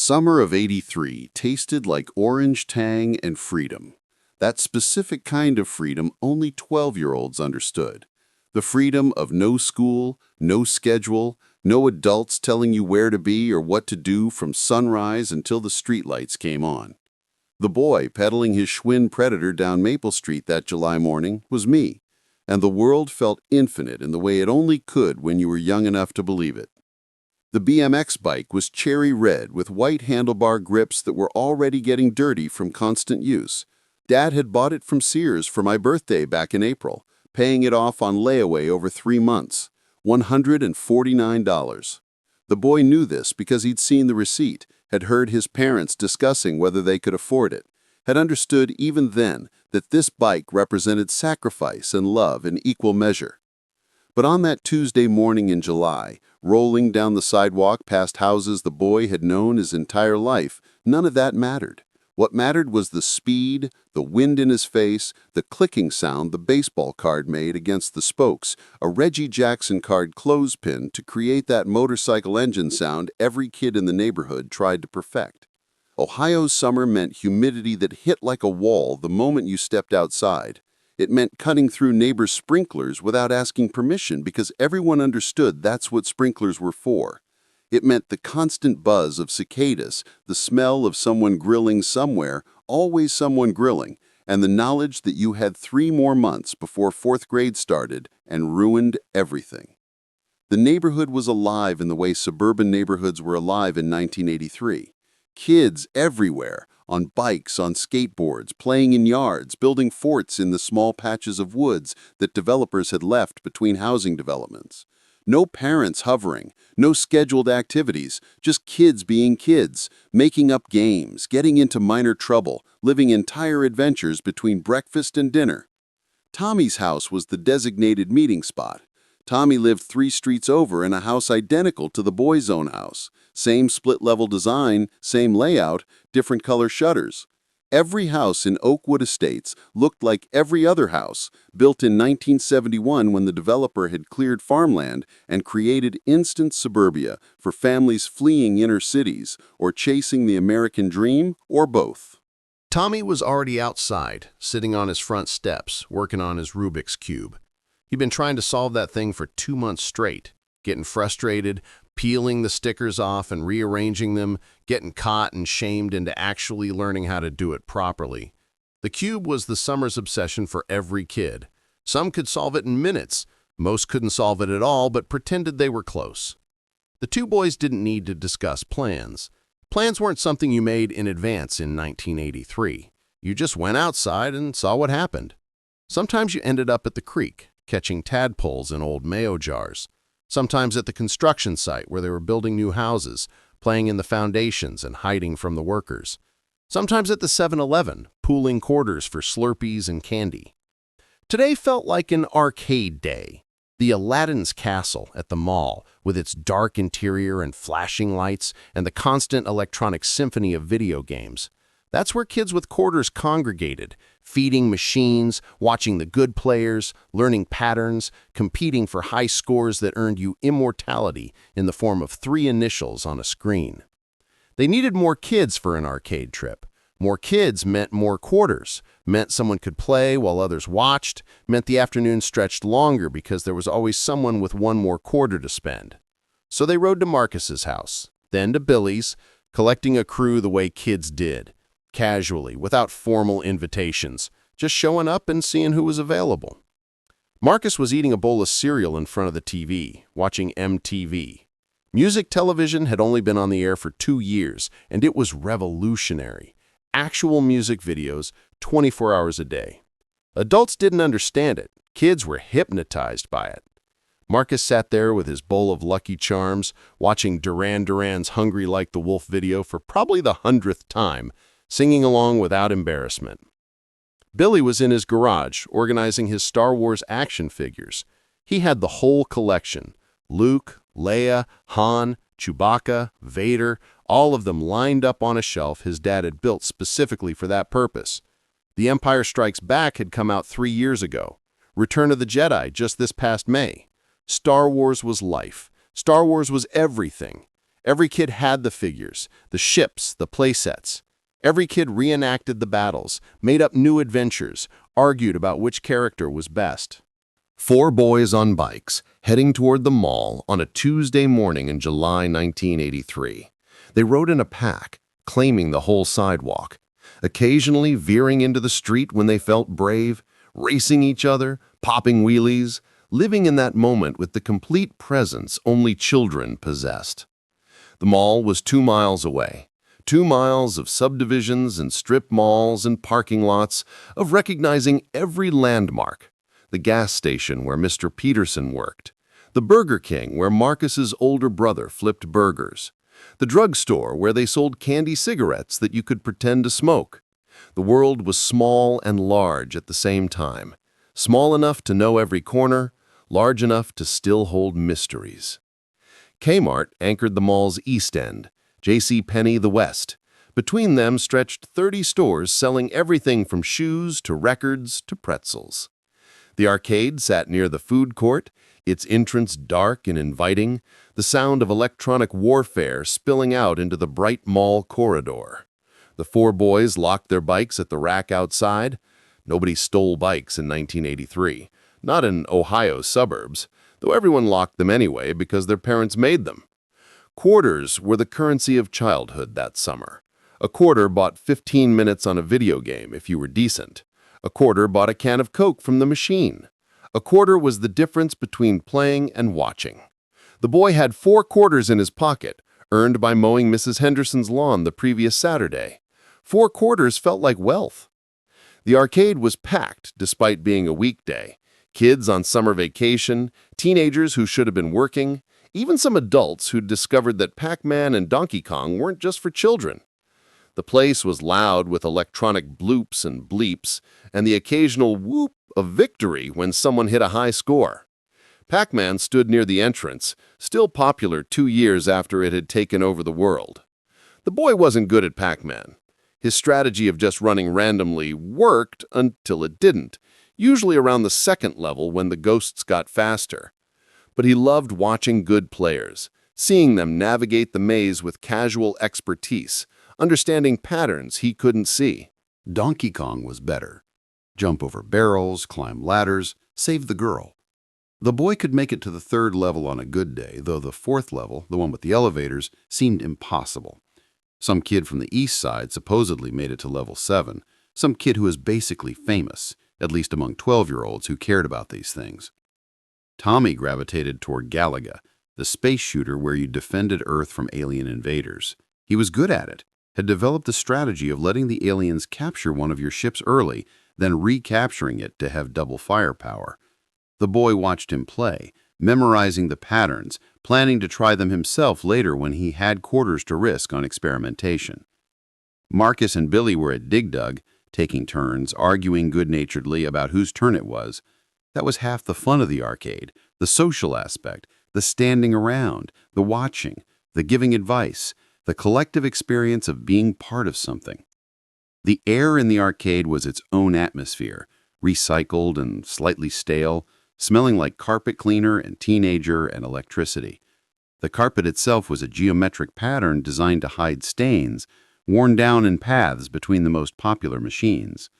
Summer of '83 tasted like orange tang and freedom. That specific kind of freedom only 12-year-olds understood. The freedom of no school, no schedule, no adults telling you where to be or what to do from sunrise until the streetlights came on. The boy pedaling his Schwinn Predator down Maple Street that July morning was me, and the world felt infinite in the way it only could when you were young enough to believe it. The BMX bike was cherry red with white handlebar grips that were already getting dirty from constant use. Dad had bought it from Sears for my birthday back in April, paying it off on layaway over 3 months, $149. The boy knew this because he'd seen the receipt, had heard his parents discussing whether they could afford it, had understood even then that this bike represented sacrifice and love in equal measure. But on that Tuesday morning in July, rolling down the sidewalk past houses the boy had known his entire life, none of that mattered. What mattered was the speed, the wind in his face, the clicking sound the baseball card made against the spokes, a Reggie Jackson card clothespin to create that motorcycle engine sound every kid in the neighborhood tried to perfect. Ohio's summer meant humidity that hit like a wall the moment you stepped outside. It meant cutting through neighbors' sprinklers without asking permission because everyone understood that's what sprinklers were for. It meant the constant buzz of cicadas, the smell of someone grilling somewhere, always someone grilling, and the knowledge that you had 3 more months before 4th grade started and ruined everything. The neighborhood was alive in the way suburban neighborhoods were alive in 1983. Kids everywhere, on bikes, on skateboards, playing in yards, building forts in the small patches of woods that developers had left between housing developments. No parents hovering, no scheduled activities, just kids being kids, making up games, getting into minor trouble, living entire adventures between breakfast and dinner. Tommy's house was the designated meeting spot. Tommy lived 3 streets over in a house identical to the boys' own house. Same split-level design, same layout, different color shutters. Every house in Oakwood Estates looked like every other house, built in 1971 when the developer had cleared farmland and created instant suburbia for families fleeing inner cities or chasing the American dream, or both. Tommy was already outside, sitting on his front steps, working on his Rubik's Cube. He'd been trying to solve that thing for 2 months straight, getting frustrated, peeling the stickers off and rearranging them, getting caught and shamed into actually learning how to do it properly. The cube was the summer's obsession for every kid. Some could solve it in minutes. Most couldn't solve it at all, but pretended they were close. The 2 boys didn't need to discuss plans. Plans weren't something you made in advance in 1983. You just went outside and saw what happened. Sometimes you ended up at the creek, catching tadpoles in old mayo jars. Sometimes at the construction site where they were building new houses, playing in the foundations and hiding from the workers. Sometimes at the 7-Eleven, pooling quarters for Slurpees and candy. Today felt like an arcade day. The Aladdin's Castle at the mall, with its dark interior and flashing lights and the constant electronic symphony of video games. That's where kids with quarters congregated, feeding machines, watching the good players, learning patterns, competing for high scores that earned you immortality in the form of 3 initials on a screen. They needed more kids for an arcade trip. More kids meant more quarters, meant someone could play while others watched, meant the afternoon stretched longer because there was always someone with 1 more quarter to spend. So they rode to Marcus's house, then to Billy's, collecting a crew the way kids did. Casually, without formal invitations, just showing up and seeing who was available. Marcus was eating a bowl of cereal in front of the TV, watching MTV. Music television had only been on the air for 2 years, and it was revolutionary. Actual music videos, 24 hours a day. Adults didn't understand it. Kids were hypnotized by it. Marcus sat there with his bowl of Lucky Charms, watching Duran Duran's Hungry Like the Wolf video for probably the 100th time, singing along without embarrassment. Billy was in his garage, organizing his Star Wars action figures. He had the whole collection. Luke, Leia, Han, Chewbacca, Vader, all of them lined up on a shelf his dad had built specifically for that purpose. The Empire Strikes Back had come out 3 years ago. Return of the Jedi just this past May. Star Wars was life. Star Wars was everything. Every kid had the figures, the ships, the playsets. Every kid reenacted the battles, made up new adventures, argued about which character was best. Four boys on bikes, heading toward the mall on a Tuesday morning in July 1983. They rode in a pack, claiming the whole sidewalk, occasionally veering into the street when they felt brave, racing each other, popping wheelies, living in that moment with the complete presence only children possessed. The mall was 2 miles away. 2 miles of subdivisions and strip malls and parking lots, of recognizing every landmark. The gas station where Mr. Peterson worked. The Burger King where Marcus's older brother flipped burgers. The drugstore where they sold candy cigarettes that you could pretend to smoke. The world was small and large at the same time. Small enough to know every corner, large enough to still hold mysteries. Kmart anchored the mall's east end, JCPenney the west. Between them stretched 30 stores selling everything from shoes to records to pretzels. The arcade sat near the food court, its entrance dark and inviting, the sound of electronic warfare spilling out into the bright mall corridor. The four boys locked their bikes at the rack outside. Nobody stole bikes in 1983, not in Ohio suburbs, though everyone locked them anyway because their parents made them. Quarters were the currency of childhood that summer. A quarter bought 15 minutes on a video game if you were decent. A quarter bought a can of Coke from the machine. A quarter was the difference between playing and watching. The boy had 4 quarters in his pocket, earned by mowing Mrs. Henderson's lawn the previous Saturday. 4 quarters felt like wealth. The arcade was packed despite being a weekday. Kids on summer vacation, teenagers who should have been working, even some adults who'd discovered that Pac-Man and Donkey Kong weren't just for children. The place was loud with electronic bloops and bleeps, and the occasional whoop of victory when someone hit a high score. Pac-Man stood near the entrance, still popular 2 years after it had taken over the world. The boy wasn't good at Pac-Man. His strategy of just running randomly worked until it didn't, usually around the second level when the ghosts got faster. But he loved watching good players, seeing them navigate the maze with casual expertise, understanding patterns he couldn't see. Donkey Kong was better. Jump over barrels, climb ladders, save the girl. The boy could make it to the 3rd level on a good day, though the 4th level, the one with the elevators, seemed impossible. Some kid from the east side supposedly made it to level 7, some kid who was basically famous, at least among 12-year-olds who cared about these things. Tommy gravitated toward Galaga, the space shooter where you defended Earth from alien invaders. He was good at it, had developed a strategy of letting the aliens capture one of your ships early, then recapturing it to have double firepower. The boy watched him play, memorizing the patterns, planning to try them himself later when he had quarters to risk on experimentation. Marcus and Billy were at Dig Dug, taking turns, arguing good-naturedly about whose turn it was. That was half the fun of the arcade, the social aspect, the standing around, the watching, the giving advice, the collective experience of being part of something. The air in the arcade was its own atmosphere, recycled and slightly stale, smelling like carpet cleaner and teenager and electricity. The carpet itself was a geometric pattern designed to hide stains, worn down in paths between the most popular machines.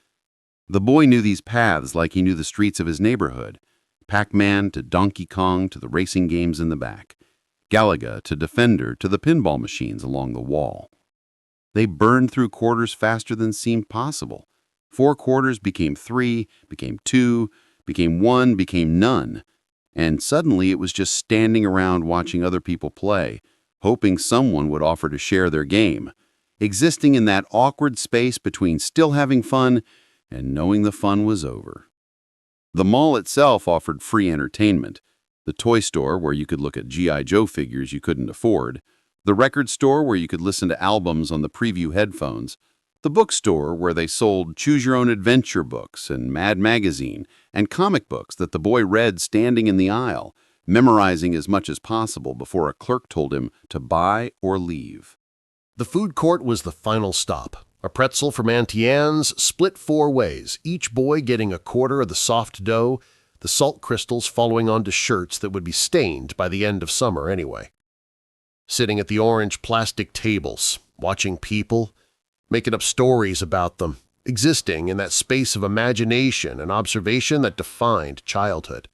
The boy knew these paths like he knew the streets of his neighborhood, Pac-Man to Donkey Kong to the racing games in the back, Galaga to Defender to the pinball machines along the wall. They burned through quarters faster than seemed possible. 4 quarters became 3, became 2, became 1, became none. And suddenly it was just standing around watching other people play, hoping someone would offer to share their game, existing in that awkward space between still having fun and knowing the fun was over. The mall itself offered free entertainment. The toy store where you could look at G.I. Joe figures you couldn't afford, the record store where you could listen to albums on the preview headphones, the bookstore where they sold choose-your-own-adventure books and Mad Magazine and comic books that the boy read standing in the aisle, memorizing as much as possible before a clerk told him to buy or leave. The food court was the final stop. A pretzel from Auntie Anne's split 4 ways, each boy getting a quarter of the soft dough, the salt crystals following onto shirts that would be stained by the end of summer anyway. sitting at the orange plastic tables, watching people, making up stories about them, existing in that space of imagination and observation that defined childhood.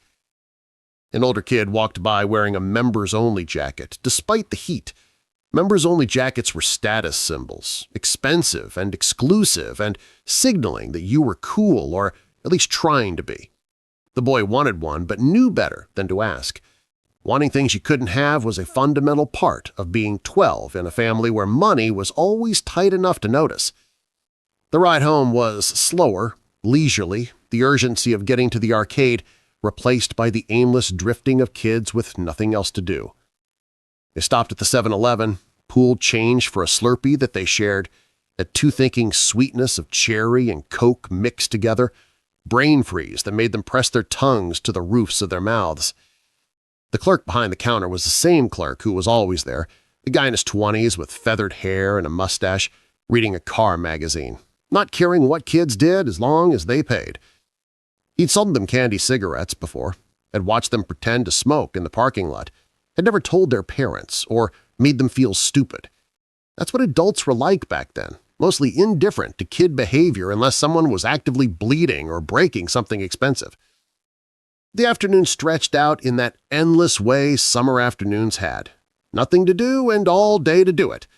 An older kid walked by wearing a members-only jacket. Despite the heat, members-only jackets were status symbols, expensive and exclusive, and signaling that you were cool, or at least trying to be. The boy wanted one, but knew better than to ask. Wanting things you couldn't have was a fundamental part of being 12 in a family where money was always tight enough to notice. The ride home was slower, leisurely, the urgency of getting to the arcade replaced by the aimless drifting of kids with nothing else to do. They stopped at the 7-Eleven, pooled change for a Slurpee that they shared, a tooth-aching sweetness of cherry and Coke mixed together, brain freeze that made them press their tongues to the roofs of their mouths. The clerk behind the counter was the same clerk who was always there, a guy in his 20s with feathered hair and a mustache, reading a car magazine, not caring what kids did as long as they paid. He'd sold them candy cigarettes before, had watched them pretend to smoke in the parking lot, had never told their parents or made them feel stupid. That's what adults were like back then, mostly indifferent to kid behavior unless someone was actively bleeding or breaking something expensive. The afternoon stretched out in that endless way summer afternoons had. Nothing to do and all day to do it.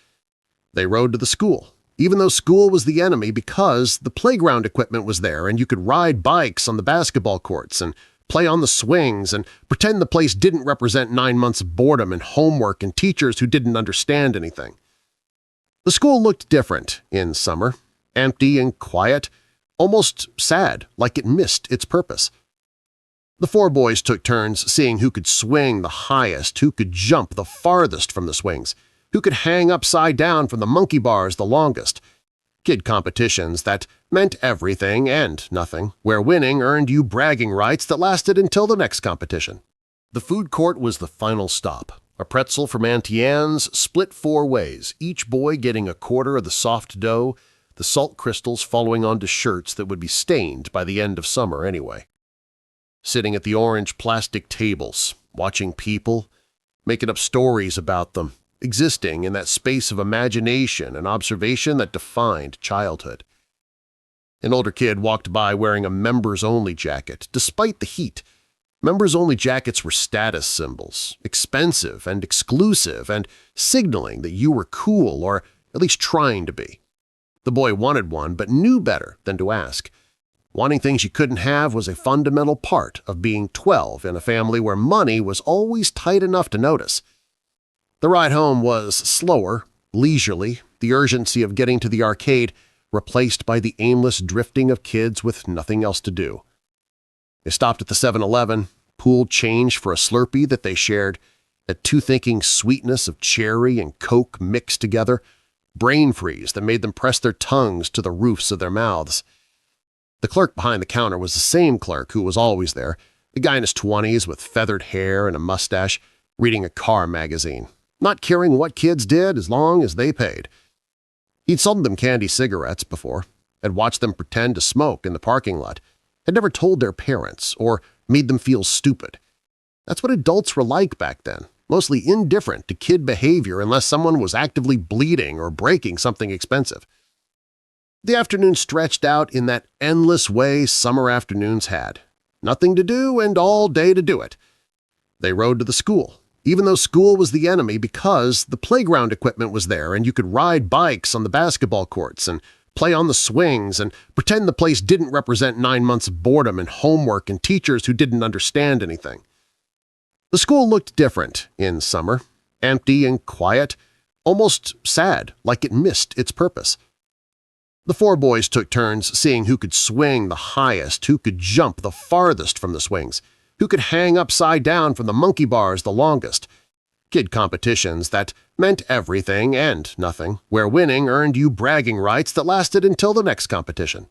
They rode to the school, even though school was the enemy because the playground equipment was there and you could ride bikes on the basketball courts and play on the swings and pretend the place didn't represent 9 months of boredom and homework and teachers who didn't understand anything. The school looked different in summer, empty and quiet, almost sad, like it missed its purpose. The 4 boys took turns seeing who could swing the highest, who could jump the farthest from the swings, who could hang upside down from the monkey bars the longest. Kid competitions that meant everything and nothing, where winning earned you bragging rights that lasted until the next competition. The food court was the final stop. A pretzel from Auntie Anne's split 4 ways, each boy getting a quarter of the soft dough, the salt crystals following onto shirts that would be stained by the end of summer anyway. Sitting at the orange plastic tables, watching people, making up stories about them, existing in that space of imagination and observation that defined childhood. An older kid walked by wearing a members-only jacket. Despite the heat, members-only jackets were status symbols, expensive and exclusive, and signaling that you were cool, or at least trying to be. The boy wanted one, but knew better than to ask. Wanting things you couldn't have was a fundamental part of being 12 in a family where money was always tight enough to notice. The ride home was slower, leisurely, the urgency of getting to the arcade replaced by the aimless drifting of kids with nothing else to do. They stopped at the 7-Eleven, pooled change for a Slurpee that they shared, a tooth-aching sweetness of cherry and Coke mixed together, brain freeze that made them press their tongues to the roofs of their mouths. The clerk behind the counter was the same clerk who was always there, a guy in his 20s with feathered hair and a mustache, reading a car magazine, not caring what kids did as long as they paid. He'd sold them candy cigarettes before, had watched them pretend to smoke in the parking lot, had never told their parents or made them feel stupid. That's what adults were like back then, mostly indifferent to kid behavior unless someone was actively bleeding or breaking something expensive. The afternoon stretched out in that endless way summer afternoons had. Nothing to do and all day to do it. They rode to the school, even though school was the enemy because the playground equipment was there and you could ride bikes on the basketball courts and play on the swings and pretend the place didn't represent 9 months of boredom and homework and teachers who didn't understand anything. The school looked different in summer, empty and quiet, almost sad, like it missed its purpose. The 4 boys took turns seeing who could swing the highest, who could jump the farthest from the swings, who could hang upside down from the monkey bars the longest. Kid competitions that meant everything and nothing, where winning earned you bragging rights that lasted until the next competition.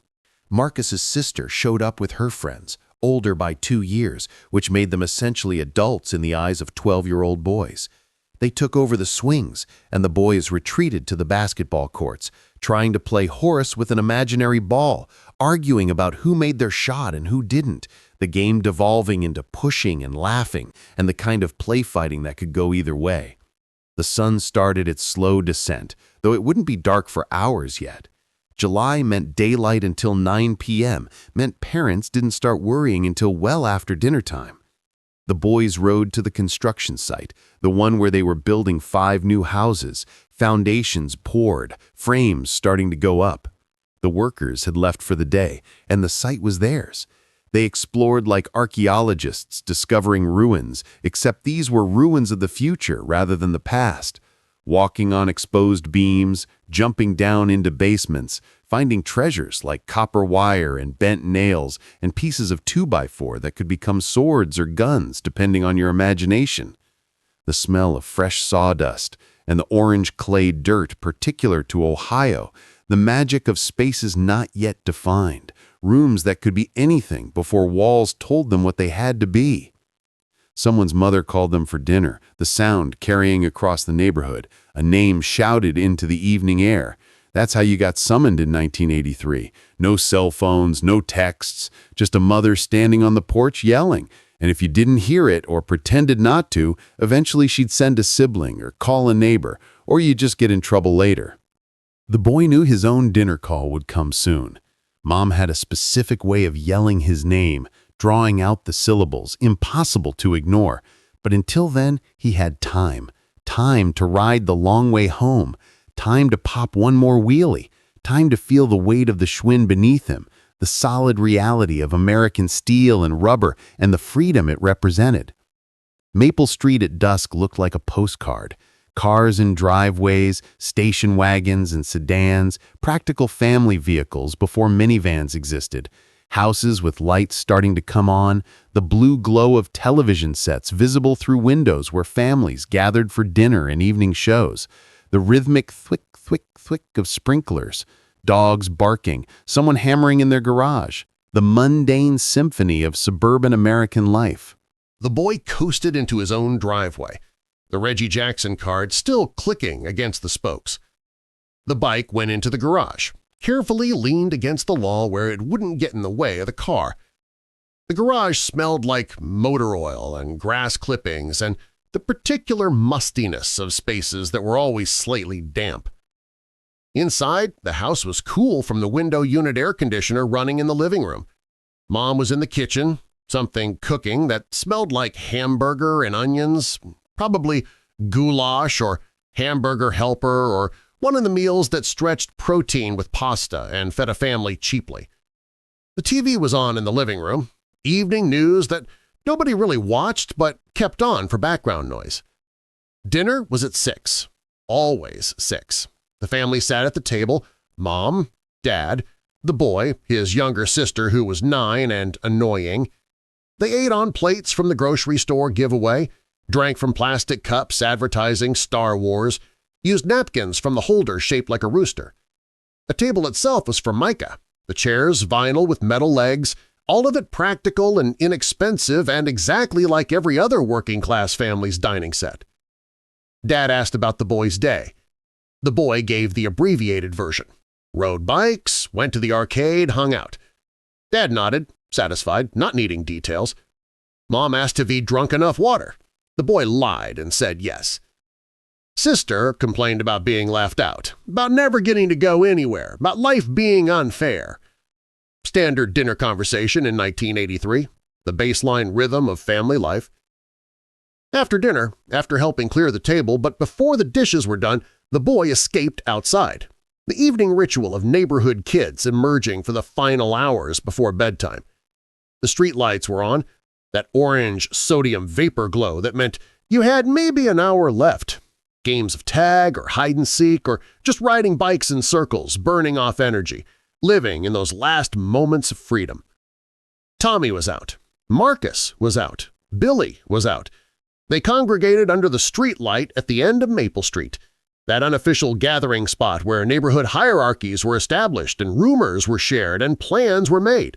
Marcus's sister showed up with her friends, older by 2 years, which made them essentially adults in the eyes of 12-year-old boys. They took over the swings, and the boys retreated to the basketball courts, trying to play Horace with an imaginary ball, arguing about who made their shot and who didn't, the game devolving into pushing and laughing and the kind of play fighting that could go either way. The sun started its slow descent, though it wouldn't be dark for hours yet. July meant daylight until 9 p.m., meant parents didn't start worrying until well after dinner time. The boys rode to the construction site, the one where they were building 5 new houses, foundations poured, frames starting to go up. The workers had left for the day, and the site was theirs. They explored like archaeologists discovering ruins, except these were ruins of the future rather than the past. Walking on exposed beams, jumping down into basements, finding treasures like copper wire and bent nails and pieces of 2x4 that could become swords or guns depending on your imagination. The smell of fresh sawdust and the orange clay dirt particular to Ohio, the magic of spaces not yet defined, rooms that could be anything before walls told them what they had to be. Someone's mother called them for dinner, the sound carrying across the neighborhood, a name shouted into the evening air. That's how you got summoned in 1983. No cell phones, no texts, just a mother standing on the porch yelling. And if you didn't hear it or pretended not to, eventually she'd send a sibling or call a neighbor, or you'd just get in trouble later. The boy knew his own dinner call would come soon. Mom had a specific way of yelling his name, drawing out the syllables, impossible to ignore. But until then, he had time. Time to ride the long way home. Time to pop one more wheelie. Time to feel the weight of the Schwinn beneath him, the solid reality of American steel and rubber, and the freedom it represented. Maple Street at dusk looked like a postcard. Cars in driveways, station wagons and sedans, practical family vehicles before minivans existed. Houses with lights starting to come on, the blue glow of television sets visible through windows where families gathered for dinner and evening shows, the rhythmic thwick, thwick, thwick of sprinklers, dogs barking, someone hammering in their garage, the mundane symphony of suburban American life. The boy coasted into his own driveway, the Reggie Jackson card still clicking against the spokes. The bike went into the garage, carefully leaned against the wall where it wouldn't get in the way of the car. The garage smelled like motor oil and grass clippings and the particular mustiness of spaces that were always slightly damp. Inside, the house was cool from the window unit air conditioner running in the living room. Mom was in the kitchen, something cooking that smelled like hamburger and onions, probably goulash or hamburger helper or one of the meals that stretched protein with pasta and fed a family cheaply. The TV was on in the living room, evening news that nobody really watched but kept on for background noise. Dinner was at 6, always 6. The family sat at the table, Mom, Dad, the boy, his younger sister who was 9 and annoying. They ate on plates from the grocery store giveaway, drank from plastic cups advertising Star Wars, used napkins from the holder shaped like a rooster. The table itself was from mica, the chairs vinyl with metal legs, all of it practical and inexpensive and exactly like every other working-class family's dining set. Dad asked about the boy's day. The boy gave the abbreviated version. Rode bikes, went to the arcade, hung out. Dad nodded, satisfied, not needing details. Mom asked if he'd drunk enough water. The boy lied and said yes. Sister complained about being left out, about never getting to go anywhere, about life being unfair. Standard dinner conversation in 1983, the baseline rhythm of family life. After dinner, after helping clear the table but before the dishes were done, the boy escaped outside. The evening ritual of neighborhood kids emerging for the final hours before bedtime. The streetlights were on, that orange sodium vapor glow that meant you had maybe an hour left. Games of tag or hide-and-seek or just riding bikes in circles, burning off energy, living in those last moments of freedom. Tommy was out. Marcus was out. Billy was out. They congregated under the streetlight at the end of Maple Street, that unofficial gathering spot where neighborhood hierarchies were established and rumors were shared and plans were made.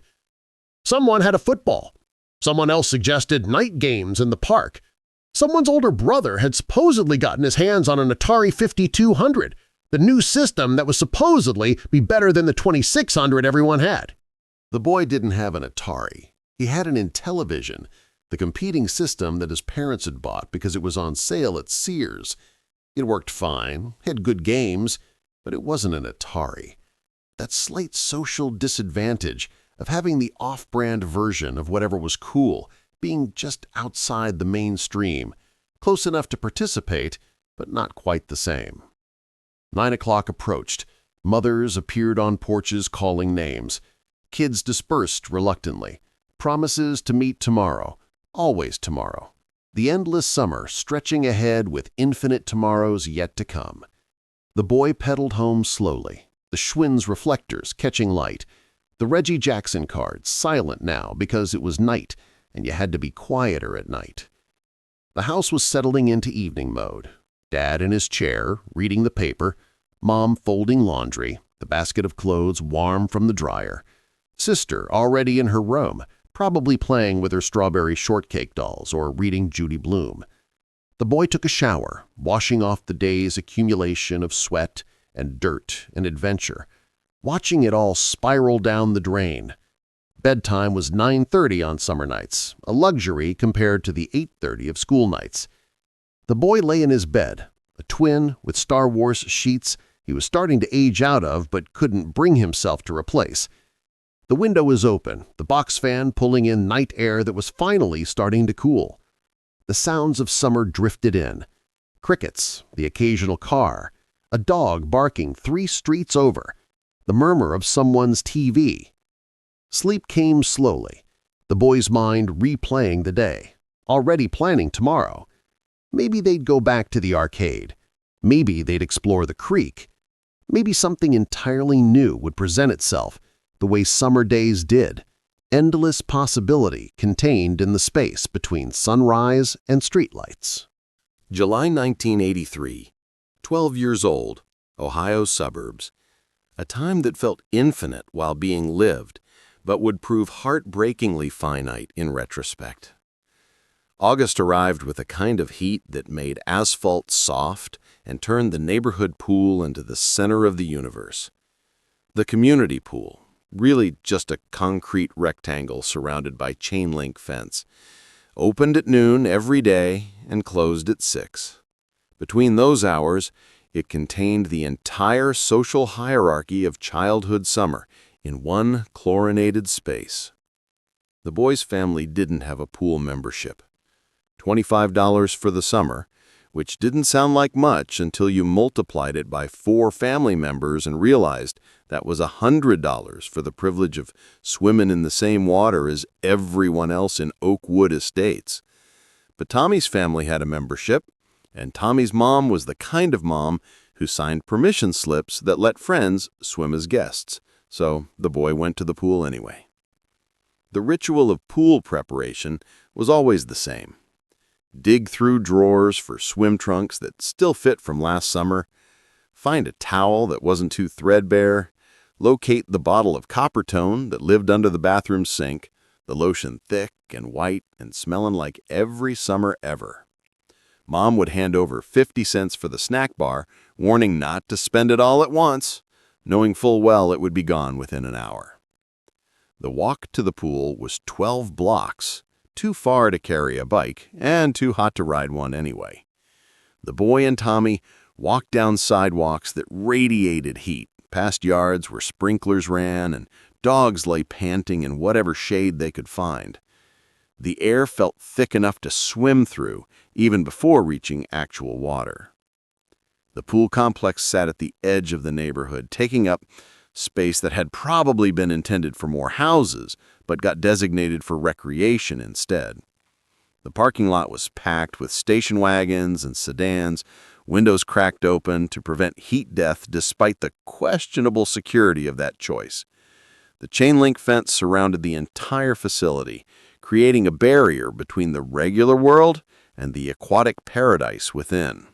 Someone had a football. Someone else suggested night games in the park. Someone's older brother had supposedly gotten his hands on an Atari 5200, the new system that was supposedly be better than the 2600 everyone had. The boy didn't have an Atari. He had an Intellivision, the competing system that his parents had bought because it was on sale at Sears. It worked fine, had good games, but it wasn't an Atari. That slight social disadvantage of having the off-brand version of whatever was cool, being just outside the mainstream, close enough to participate, but not quite the same. 9 o'clock approached. Mothers appeared on porches calling names. Kids dispersed reluctantly. Promises to meet tomorrow, always tomorrow. The endless summer stretching ahead with infinite tomorrows yet to come. The boy pedaled home slowly, the Schwinn's reflectors catching light, the Reggie Jackson cards silent now because it was night and you had to be quieter at night. The house was settling into evening mode. Dad in his chair, reading the paper, Mom folding laundry, the basket of clothes warm from the dryer, Sister already in her room, probably playing with her strawberry shortcake dolls or reading Judy Blume. The boy took a shower, washing off the day's accumulation of sweat and dirt and adventure, watching it all spiral down the drain. Bedtime was 9:30 on summer nights, a luxury compared to the 8:30 of school nights. The boy lay in his bed, a twin with Star Wars sheets he was starting to age out of but couldn't bring himself to replace. The window was open, the box fan pulling in night air that was finally starting to cool. The sounds of summer drifted in. Crickets, the occasional car, a dog barking 3 streets over, the murmur of someone's TV. Sleep came slowly, the boy's mind replaying the day, already planning tomorrow. Maybe they'd go back to the arcade. Maybe they'd explore the creek. Maybe something entirely new would present itself, the way summer days did, endless possibility contained in the space between sunrise and streetlights. July 1983, 12 years old, Ohio suburbs. A time that felt infinite while being lived, but would prove heartbreakingly finite in retrospect. August arrived with a kind of heat that made asphalt soft and turned the neighborhood pool into the center of the universe. The community pool, really just a concrete rectangle surrounded by chain-link fence, opened at noon every day and closed at 6. Between those hours, it contained the entire social hierarchy of childhood summer in one chlorinated space. The boy's family didn't have a pool membership. $25 for the summer, which didn't sound like much until you multiplied it by 4 family members and realized that was $100 for the privilege of swimming in the same water as everyone else in Oakwood Estates. But Tommy's family had a membership, and Tommy's mom was the kind of mom who signed permission slips that let friends swim as guests, so the boy went to the pool anyway. The ritual of pool preparation was always the same. Dig through drawers for swim trunks that still fit from last summer, find a towel that wasn't too threadbare, locate the bottle of Coppertone that lived under the bathroom sink, the lotion thick and white and smelling like every summer ever. Mom would hand over 50 cents for the snack bar, warning not to spend it all at once, knowing full well it would be gone within an hour. The walk to the pool was 12 blocks, too far to carry a bike, and too hot to ride one anyway. The boy and Tommy walked down sidewalks that radiated heat, past yards where sprinklers ran, and dogs lay panting in whatever shade they could find. The air felt thick enough to swim through, even before reaching actual water. The pool complex sat at the edge of the neighborhood, taking up space that had probably been intended for more houses, but got designated for recreation instead. The parking lot was packed with station wagons and sedans, windows cracked open to prevent heat death despite the questionable security of that choice. The chain-link fence surrounded the entire facility, creating a barrier between the regular world and the aquatic paradise within.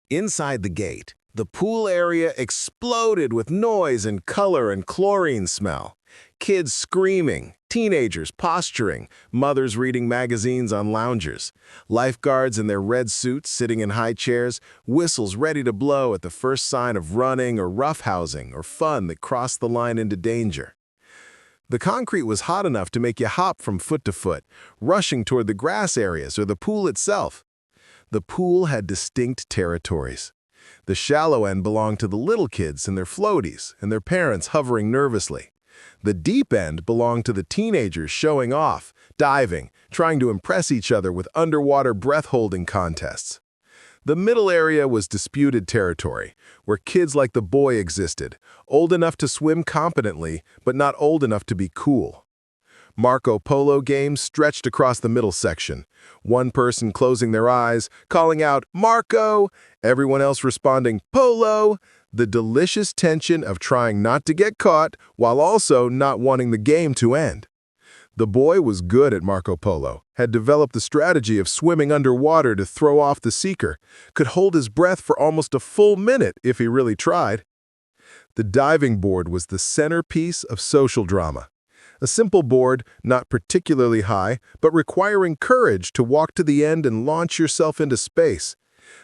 Inside the gate, the pool area exploded with noise and color and chlorine smell. Kids screaming, teenagers posturing, mothers reading magazines on loungers, lifeguards in their red suits sitting in high chairs, whistles ready to blow at the first sign of running or roughhousing or fun that crossed the line into danger. The concrete was hot enough to make you hop from foot to foot, rushing toward the grass areas or the pool itself. The pool had distinct territories. The shallow end belonged to the little kids and their floaties and their parents hovering nervously. The deep end belonged to the teenagers showing off, diving, trying to impress each other with underwater breath-holding contests. The middle area was disputed territory, where kids like the boy existed, old enough to swim competently, but not old enough to be cool. Marco Polo games stretched across the middle section, one person closing their eyes, calling out, "Marco!" everyone else responding, "Polo!" The delicious tension of trying not to get caught while also not wanting the game to end. The boy was good at Marco Polo, had developed the strategy of swimming underwater to throw off the seeker, could hold his breath for almost a full minute if he really tried. The diving board was the centerpiece of social drama. A simple board, not particularly high, but requiring courage to walk to the end and launch yourself into space.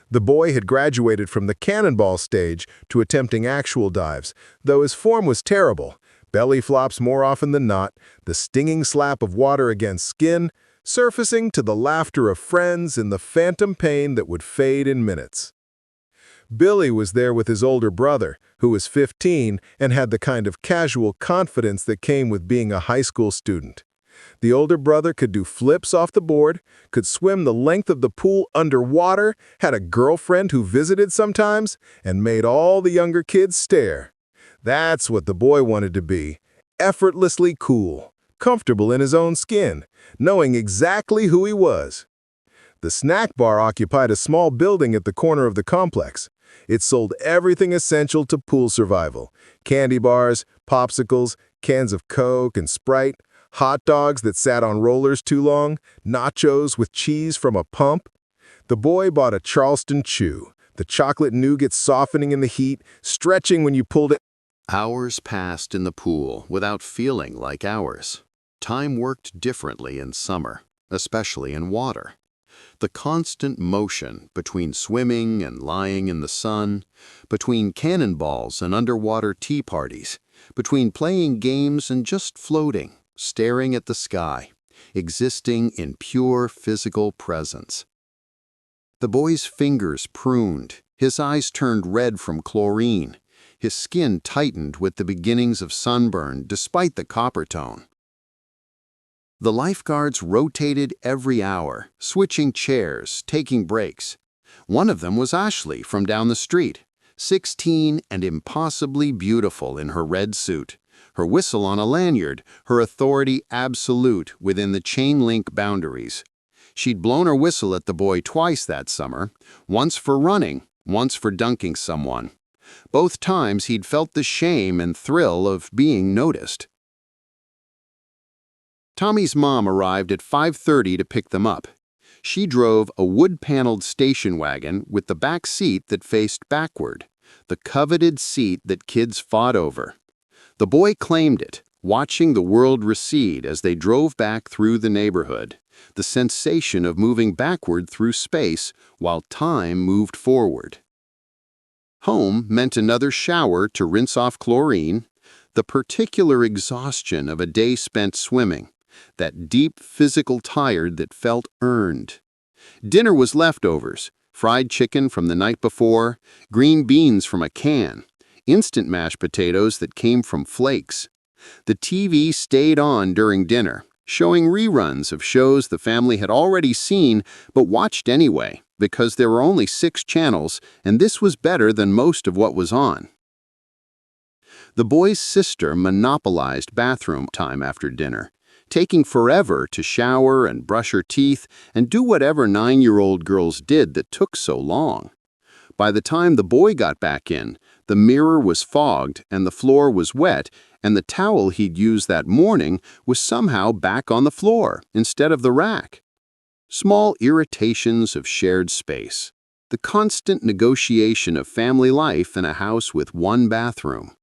The boy had graduated from the cannonball stage to attempting actual dives, though his form was terrible. Belly flops more often than not, the stinging slap of water against skin, surfacing to the laughter of friends and the phantom pain that would fade in minutes. Billy was there with his older brother, who was 15 and had the kind of casual confidence that came with being a high school student. The older brother could do flips off the board, could swim the length of the pool underwater, had a girlfriend who visited sometimes, and made all the younger kids stare. That's what the boy wanted to be, effortlessly cool, comfortable in his own skin, knowing exactly who he was. The snack bar occupied a small building at the corner of the complex. It sold everything essential to pool survival: candy bars, popsicles, cans of Coke and Sprite, hot dogs that sat on rollers too long, nachos with cheese from a pump. The boy bought a Charleston Chew, the chocolate nougat softening in the heat, stretching when you pulled it. Hours passed in the pool without feeling like hours. Time worked differently in summer, especially in water. The constant motion between swimming and lying in the sun, between cannonballs and underwater tea parties, between playing games and just floating, staring at the sky, existing in pure physical presence. The boy's fingers pruned, his eyes turned red from chlorine, his skin tightened with the beginnings of sunburn despite the copper tone. The lifeguards rotated every hour, switching chairs, taking breaks. One of them was Ashley from down the street, 16 and impossibly beautiful in her red suit, her whistle on a lanyard, her authority absolute within the chain-link boundaries. She'd blown her whistle at the boy twice that summer, once for running, once for dunking someone. Both times he'd felt the shame and thrill of being noticed. Tommy's mom arrived at 5:30 to pick them up. She drove a wood-paneled station wagon with the back seat that faced backward, the coveted seat that kids fought over. The boy claimed it, watching the world recede as they drove back through the neighborhood, the sensation of moving backward through space while time moved forward. Home meant another shower to rinse off chlorine, the particular exhaustion of a day spent swimming, that deep physical tired that felt earned. Dinner was leftovers, fried chicken from the night before, green beans from a can, instant mashed potatoes that came from flakes. The TV stayed on during dinner, showing reruns of shows the family had already seen but watched anyway, because there were only 6 channels, and this was better than most of what was on. The boy's sister monopolized bathroom time after dinner, taking forever to shower and brush her teeth and do whatever 9-year-old girls did that took so long. By the time the boy got back in, the mirror was fogged and the floor was wet, and the towel he'd used that morning was somehow back on the floor instead of the rack. Small irritations of shared space. The constant negotiation of family life in a house with one bathroom.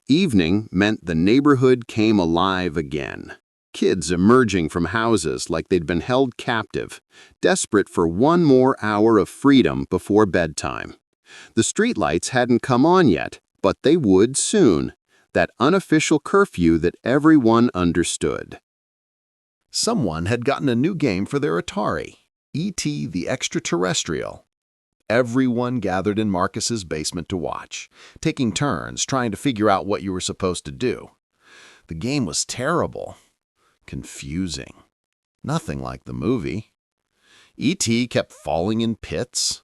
Evening meant the neighborhood came alive again. Kids emerging from houses like they'd been held captive, desperate for one more hour of freedom before bedtime. The streetlights hadn't come on yet, but they would soon. That unofficial curfew that everyone understood. Someone had gotten a new game for their Atari, E.T. the Extraterrestrial. Everyone gathered in Marcus's basement to watch, taking turns trying to figure out what you were supposed to do. The game was terrible, confusing, nothing like the movie. E.T. kept falling in pits.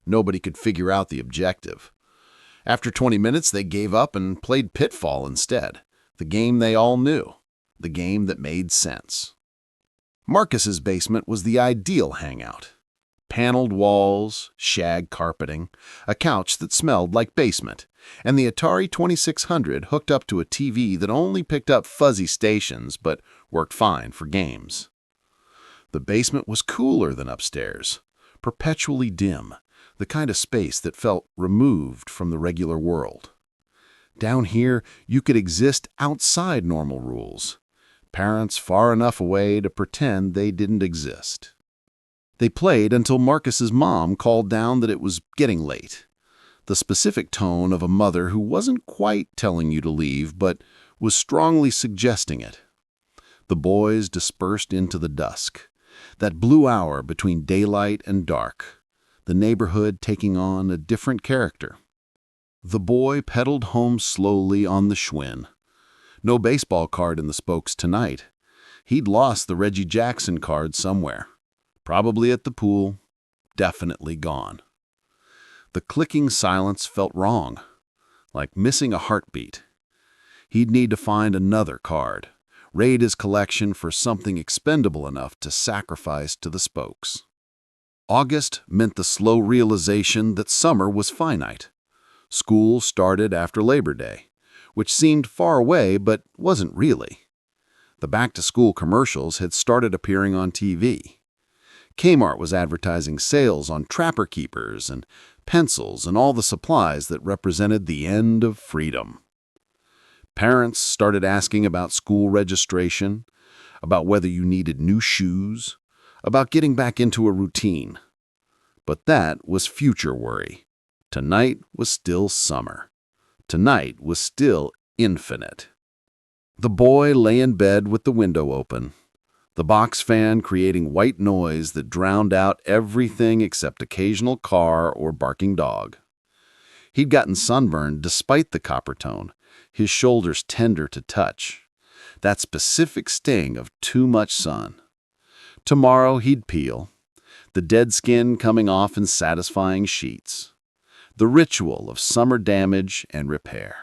Nobody could figure out the objective. After 20 minutes, they gave up and played Pitfall instead, the game they all knew, the game that made sense. Marcus's basement was the ideal hangout. Paneled walls, shag carpeting, a couch that smelled like basement, and the Atari 2600 hooked up to a TV that only picked up fuzzy stations but worked fine for games. The basement was cooler than upstairs, perpetually dim, the kind of space that felt removed from the regular world. Down here, you could exist outside normal rules, parents far enough away to pretend they didn't exist. They played until Marcus's mom called down that it was getting late, the specific tone of a mother who wasn't quite telling you to leave, but was strongly suggesting it. The boys dispersed into the dusk, that blue hour between daylight and dark, the neighborhood taking on a different character. The boy pedaled home slowly on the Schwinn. No baseball card in the spokes tonight. He'd lost the Reggie Jackson card somewhere. Probably at the pool. Definitely gone. The clicking silence felt wrong, like missing a heartbeat. He'd need to find another card, raid his collection for something expendable enough to sacrifice to the spokes. August meant the slow realization that summer was finite. School started after Labor Day, which seemed far away but wasn't really. The back-to-school commercials had started appearing on TV. Kmart was advertising sales on Trapper Keepers and pencils and all the supplies that represented the end of freedom. Parents started asking about school registration, about whether you needed new shoes, about getting back into a routine. But that was future worry. Tonight was still summer. Tonight was still infinite. The boy lay in bed with the window open, the box fan creating white noise that drowned out everything except occasional car or barking dog. He'd gotten sunburned despite the copper tone, his shoulders tender to touch. That specific sting of too much sun. Tomorrow he'd peel, the dead skin coming off in satisfying sheets. The ritual of summer damage and repair.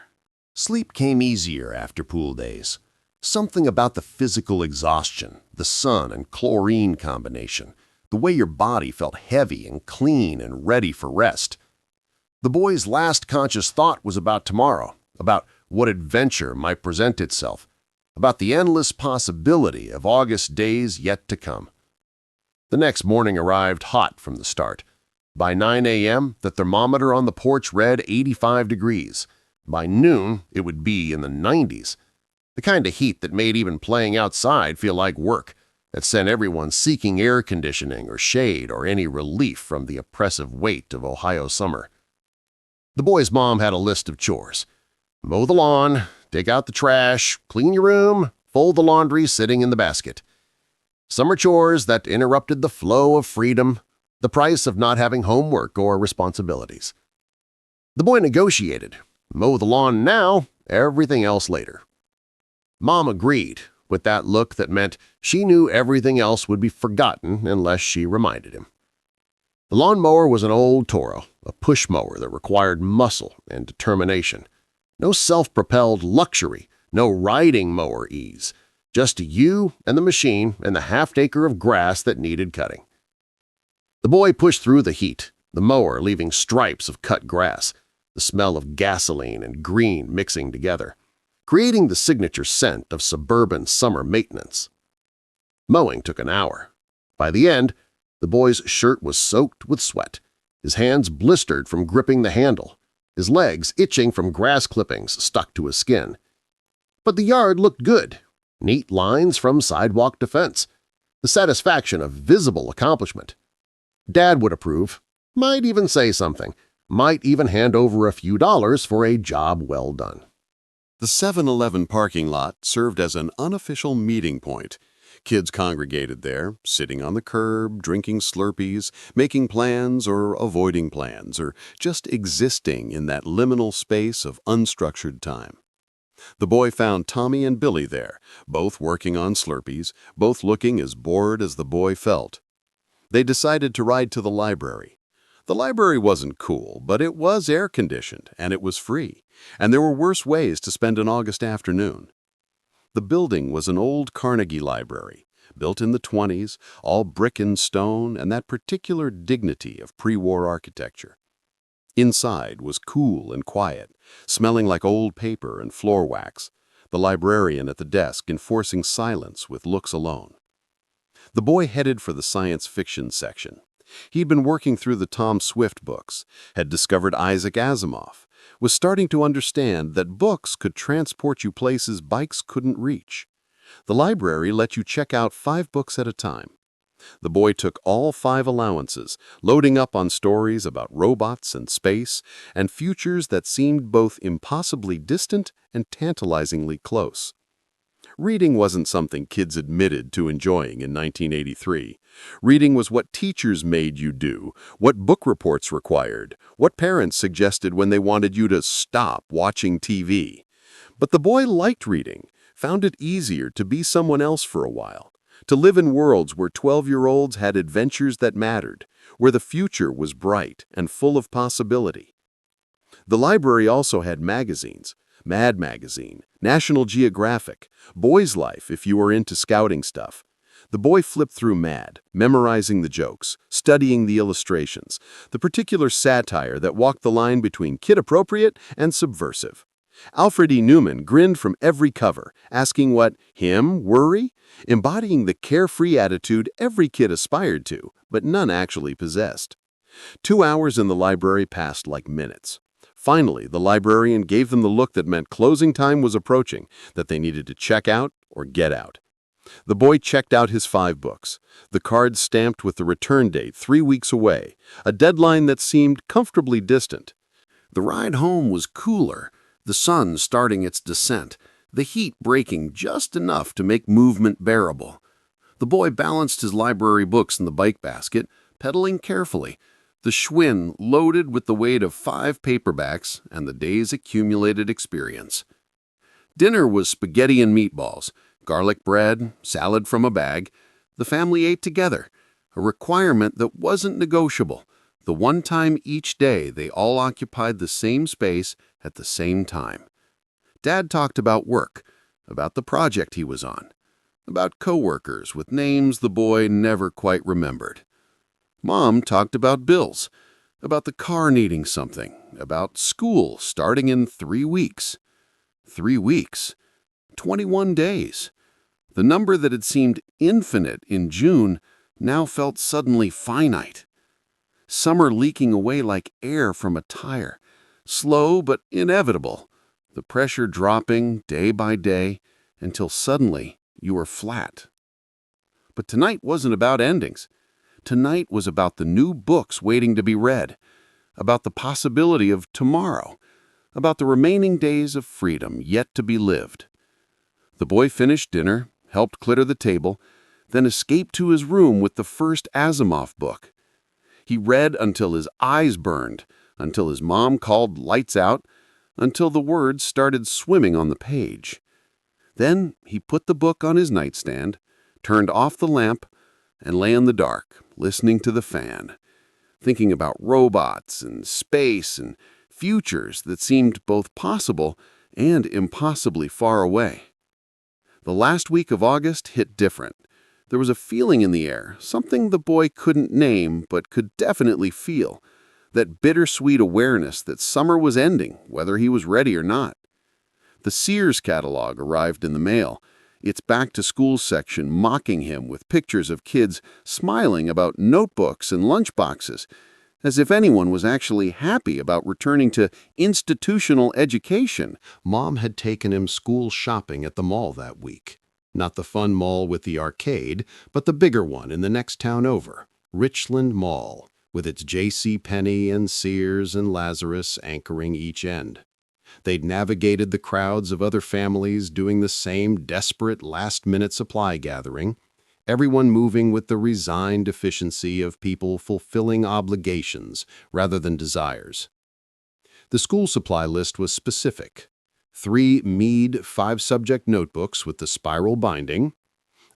Sleep came easier after pool days. Something about the physical exhaustion, the sun and chlorine combination, the way your body felt heavy and clean and ready for rest. The boy's last conscious thought was about tomorrow, about what adventure might present itself, about the endless possibility of August days yet to come. The next morning arrived hot from the start. By 9 a.m., the thermometer on the porch read 85 degrees. By noon, it would be in the 90s. The kind of heat that made even playing outside feel like work, that sent everyone seeking air conditioning or shade or any relief from the oppressive weight of Ohio summer. The boy's mom had a list of chores. Mow the lawn, take out the trash, clean your room, fold the laundry sitting in the basket. Summer chores that interrupted the flow of freedom, the price of not having homework or responsibilities. The boy negotiated. Mow the lawn now, everything else later. Mom agreed, with that look that meant she knew everything else would be forgotten unless she reminded him. The lawnmower was an old Toro, a push mower that required muscle and determination. No self-propelled luxury, no riding mower ease. Just you and the machine and the half-acre of grass that needed cutting. The boy pushed through the heat, the mower leaving stripes of cut grass, the smell of gasoline and green mixing together, creating the signature scent of suburban summer maintenance. Mowing took an hour. By the end, the boy's shirt was soaked with sweat, his hands blistered from gripping the handle, his legs itching from grass clippings stuck to his skin. But the yard looked good, neat lines from sidewalk to fence, the satisfaction of visible accomplishment. Dad would approve, might even say something, might even hand over a few dollars for a job well done. The 7-Eleven parking lot served as an unofficial meeting point. Kids congregated there, sitting on the curb, drinking Slurpees, making plans or avoiding plans, or just existing in that liminal space of unstructured time. The boy found Tommy and Billy there, both working on Slurpees, both looking as bored as the boy felt. They decided to ride to the library. The library wasn't cool, but it was air-conditioned, and it was free, and there were worse ways to spend an August afternoon. The building was an old Carnegie library, built in the 20s, all brick and stone, and that particular dignity of pre-war architecture. Inside was cool and quiet, smelling like old paper and floor wax, the librarian at the desk enforcing silence with looks alone. The boy headed for the science fiction section. He'd been working through the Tom Swift books, had discovered Isaac Asimov, was starting to understand that books could transport you places bikes couldn't reach. The library let you check out 5 books at a time. The boy took all 5 allowances, loading up on stories about robots and space, and futures that seemed both impossibly distant and tantalizingly close. Reading wasn't something kids admitted to enjoying in 1983. Reading was what teachers made you do, what book reports required, what parents suggested when they wanted you to stop watching TV. But the boy liked reading, found it easier to be someone else for a while, to live in worlds where 12-year-olds had adventures that mattered, where the future was bright and full of possibility. The library also had magazines. Mad Magazine, National Geographic, Boy's Life if you were into scouting stuff. The boy flipped through Mad, memorizing the jokes, studying the illustrations, the particular satire that walked the line between kid-appropriate and subversive. Alfred E. Newman grinned from every cover, asking what him worry, embodying the carefree attitude every kid aspired to, but none actually possessed. 2 hours in the library passed like minutes. Finally, the librarian gave them the look that meant closing time was approaching, that they needed to check out or get out. The boy checked out his 5 books, the cards stamped with the return date 3 weeks away, a deadline that seemed comfortably distant. The ride home was cooler, the sun starting its descent, the heat breaking just enough to make movement bearable. The boy balanced his library books in the bike basket, pedaling carefully, the Schwinn loaded with the weight of 5 paperbacks and the day's accumulated experience. Dinner was spaghetti and meatballs, garlic bread, salad from a bag. The family ate together, a requirement that wasn't negotiable, the one time each day they all occupied the same space at the same time. Dad talked about work, about the project he was on, about coworkers with names the boy never quite remembered. Mom talked about bills, about the car needing something, about school starting in 3 weeks. 3 weeks. 21 days. The number that had seemed infinite in June now felt suddenly finite. Summer leaking away like air from a tire, slow but inevitable, the pressure dropping day by day until suddenly you were flat. But tonight wasn't about endings. Tonight was about the new books waiting to be read, about the possibility of tomorrow, about the remaining days of freedom yet to be lived. The boy finished dinner, helped clear the table, then escaped to his room with the first Asimov book. He read until his eyes burned, until his mom called lights out, until the words started swimming on the page. Then he put the book on his nightstand, turned off the lamp, and lay in the dark, listening to the fan, thinking about robots and space and futures that seemed both possible and impossibly far away. The last week of August hit different. There was a feeling in the air, something the boy couldn't name but could definitely feel, that bittersweet awareness that summer was ending, whether he was ready or not. The Sears catalog arrived in the mail, its back-to-school section mocking him with pictures of kids smiling about notebooks and lunchboxes, as if anyone was actually happy about returning to institutional education. Mom had taken him school shopping at the mall that week. Not the fun mall with the arcade, but the bigger one in the next town over, Richland Mall, with its J.C. Penney and Sears and Lazarus anchoring each end. They'd navigated the crowds of other families doing the same desperate last-minute supply gathering, everyone moving with the resigned efficiency of people fulfilling obligations rather than desires. The school supply list was specific. 3 Mead 5-subject notebooks with the spiral binding,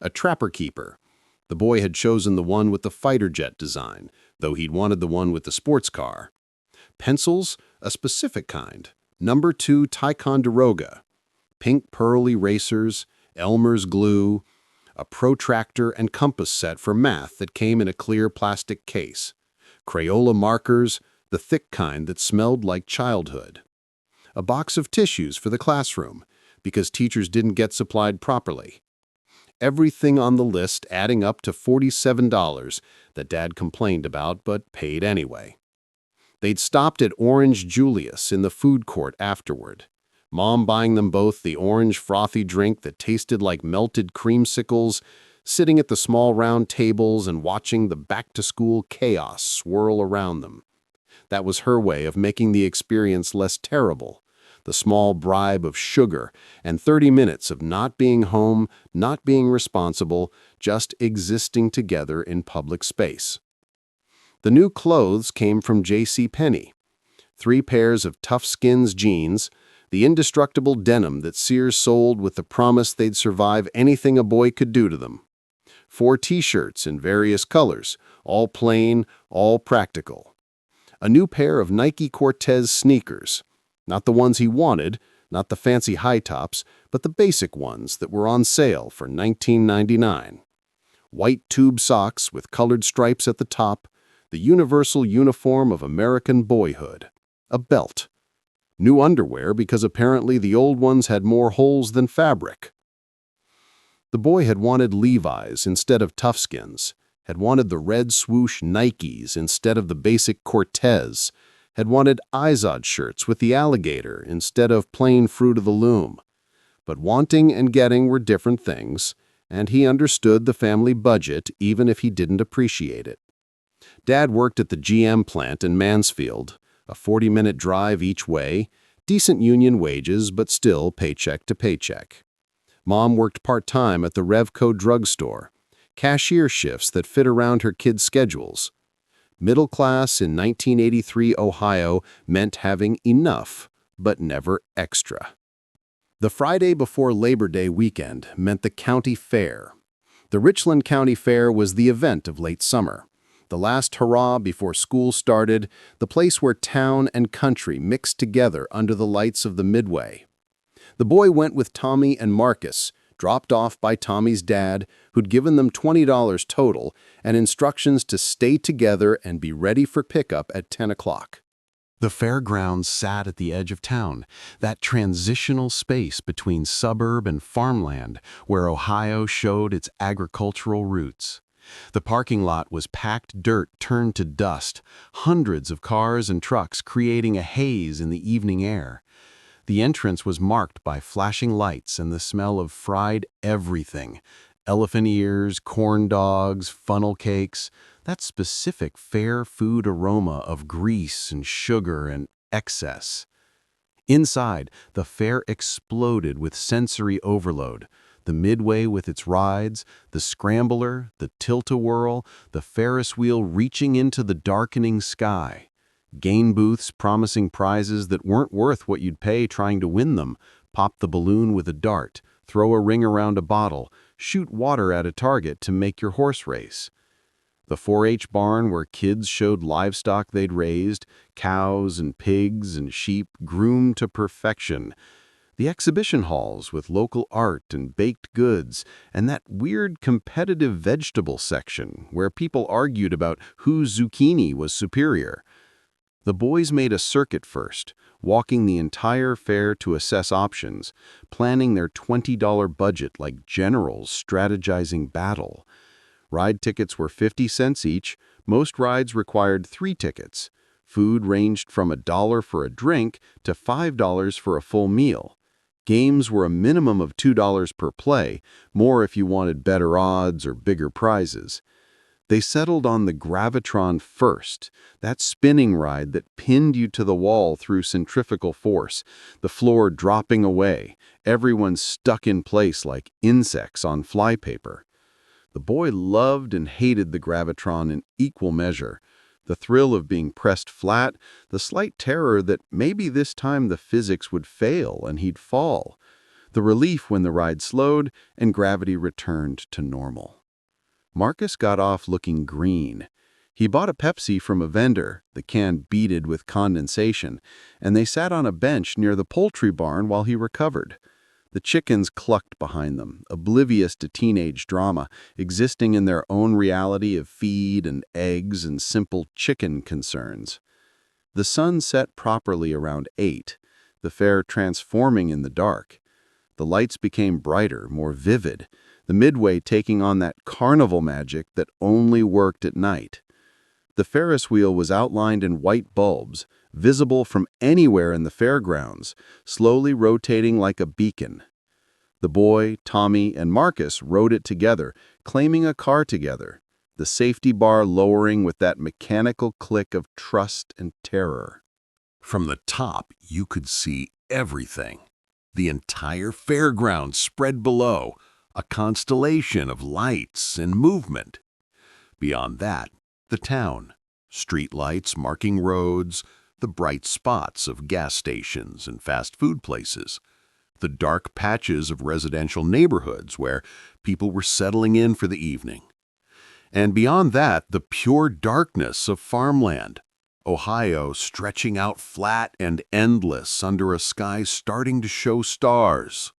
a Trapper Keeper. The boy had chosen the one with the fighter jet design, though he'd wanted the one with the sports car. Pencils, a specific kind, number 2 Ticonderoga, pink pearl erasers, Elmer's glue, a protractor and compass set for math that came in a clear plastic case, Crayola markers, the thick kind that smelled like childhood, a box of tissues for the classroom, because teachers didn't get supplied properly. Everything on the list adding up to $47 that Dad complained about but paid anyway. They'd stopped at Orange Julius in the food court afterward, Mom buying them both the orange frothy drink that tasted like melted creamsicles, sitting at the small round tables and watching the back-to-school chaos swirl around them. That was her way of making the experience less terrible. The small bribe of sugar and 30 minutes of not being home, not being responsible, just existing together in public space. The new clothes came from JCPenney. 3 pairs of Toughskins jeans, the indestructible denim that Sears sold with the promise they'd survive anything a boy could do to them. 4 t-shirts in various colors, all plain, all practical. A new pair of Nike Cortez sneakers. Not the ones he wanted, not the fancy high tops, but the basic ones that were on sale for $19.99. White tube socks with colored stripes at the top, the universal uniform of American boyhood. A belt. New underwear because apparently the old ones had more holes than fabric. The boy had wanted Levi's instead of Toughskins, had wanted the red swoosh Nikes instead of the basic Cortez, had wanted Izod shirts with the alligator instead of plain Fruit of the Loom. But wanting and getting were different things, and he understood the family budget even if he didn't appreciate it. Dad worked at the GM plant in Mansfield, a 40-minute drive each way, decent union wages but still paycheck to paycheck. Mom worked part-time at the Revco drugstore, cashier shifts that fit around her kids' schedules. Middle class in 1983 Ohio meant having enough, but never extra. The Friday before Labor Day weekend meant the county fair. The Richland County Fair was the event of late summer. The last hurrah before school started, the place where town and country mixed together under the lights of the Midway. The boy went with Tommy and Marcus, dropped off by Tommy's dad, who'd given them $20 total, and instructions to stay together and be ready for pickup at 10 o'clock. The fairgrounds sat at the edge of town, that transitional space between suburb and farmland where Ohio showed its agricultural roots. The parking lot was packed dirt turned to dust, hundreds of cars and trucks creating a haze in the evening air. The entrance was marked by flashing lights and the smell of fried everything: elephant ears, corn dogs, funnel cakes, that specific fair food aroma of grease and sugar and excess. Inside, the fair exploded with sensory overload. The Midway with its rides, the scrambler, the tilt-a-whirl, the Ferris wheel reaching into the darkening sky. Game booths promising prizes that weren't worth what you'd pay trying to win them. Pop the balloon with a dart, throw a ring around a bottle, shoot water at a target to make your horse race. The 4-H barn where kids showed livestock they'd raised, cows and pigs and sheep groomed to perfection. The exhibition halls with local art and baked goods, and that weird competitive vegetable section where people argued about whose zucchini was superior. The boys made a circuit first, walking the entire fair to assess options, planning their $20 budget like generals strategizing battle. Ride tickets were 50 cents each. Most rides required 3 tickets. Food ranged from $1 for a drink to $5 for a full meal. Games were a minimum of $2 per play, more if you wanted better odds or bigger prizes. They settled on the Gravitron first, that spinning ride that pinned you to the wall through centrifugal force, the floor dropping away, everyone stuck in place like insects on flypaper. The boy loved and hated the gravitron in equal measure. The thrill of being pressed flat, the slight terror that maybe this time the physics would fail and he'd fall. The relief when the ride slowed and gravity returned to normal. Marcus got off looking green. He bought a Pepsi from a vendor, the can beaded with condensation, and they sat on a bench near the poultry barn while he recovered. The chickens clucked behind them, oblivious to teenage drama, existing in their own reality of feed and eggs and simple chicken concerns. The sun set properly around 8, the fair transforming in the dark. The lights became brighter, more vivid, the midway taking on that carnival magic that only worked at night. The Ferris wheel was outlined in white bulbs, visible from anywhere in the fairgrounds, slowly rotating like a beacon. The boy, Tommy, and Marcus rode it together, claiming a car together, the safety bar lowering with that mechanical click of trust and terror. From the top, you could see everything. The entire fairground spread below, a constellation of lights and movement. Beyond that, the town, streetlights marking roads, the bright spots of gas stations and fast food places, the dark patches of residential neighborhoods where people were settling in for the evening. And beyond that, the pure darkness of farmland, Ohio stretching out flat and endless under a sky starting to show stars.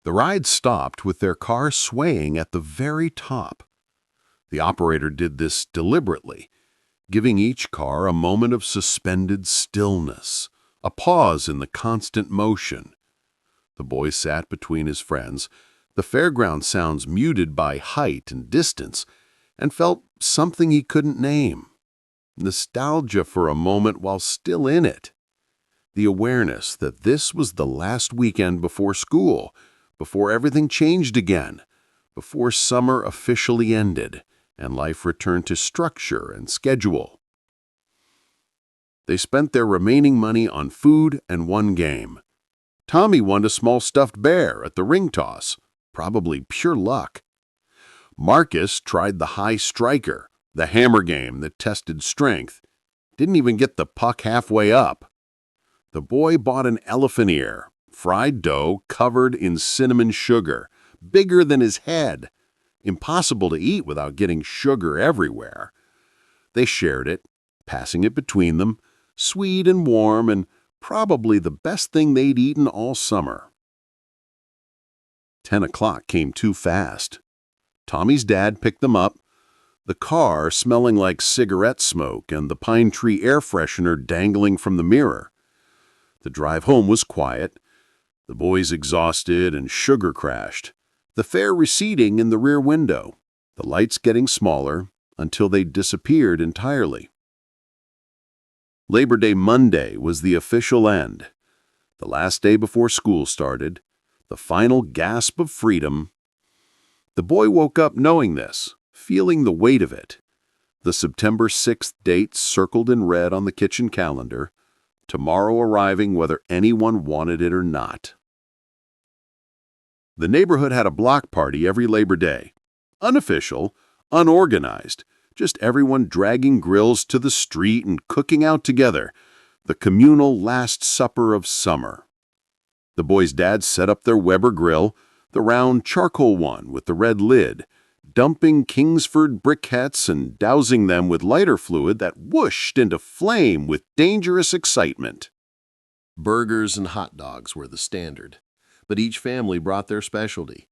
The ride stopped with their car swaying at the very top. The operator did this deliberately, giving each car a moment of suspended stillness, a pause in the constant motion. The boy sat between his friends, the fairground sounds muted by height and distance, and felt something he couldn't name. Nostalgia for a moment while still in it. The awareness that this was the last weekend before school, before everything changed again, before summer officially ended and life returned to structure and schedule. They spent their remaining money on food and one game. Tommy won a small stuffed bear at the ring toss, probably pure luck. Marcus tried the high striker, the hammer game that tested strength. Didn't even get the puck halfway up. The boy bought an elephant ear, fried dough covered in cinnamon sugar, bigger than his head. Impossible to eat without getting sugar everywhere. They shared it, passing it between them, sweet and warm and probably the best thing they'd eaten all summer. 10 o'clock came too fast. Tommy's dad picked them up, the car smelling like cigarette smoke and the pine tree air freshener dangling from the mirror. The drive home was quiet, the boys exhausted and sugar-crashed, the fair receding in the rear window, the lights getting smaller until they disappeared entirely. Labor Day Monday was the official end, the last day before school started, the final gasp of freedom. The boy woke up knowing this, feeling the weight of it. The September 6th date circled in red on the kitchen calendar, tomorrow arriving whether anyone wanted it or not. The neighborhood had a block party every Labor Day. Unofficial, unorganized, just everyone dragging grills to the street and cooking out together, the communal last supper of summer. The boys' dads set up their Weber grill, the round charcoal one with the red lid, dumping Kingsford briquettes and dousing them with lighter fluid that whooshed into flame with dangerous excitement. Burgers and hot dogs were the standard, but each family brought their specialty.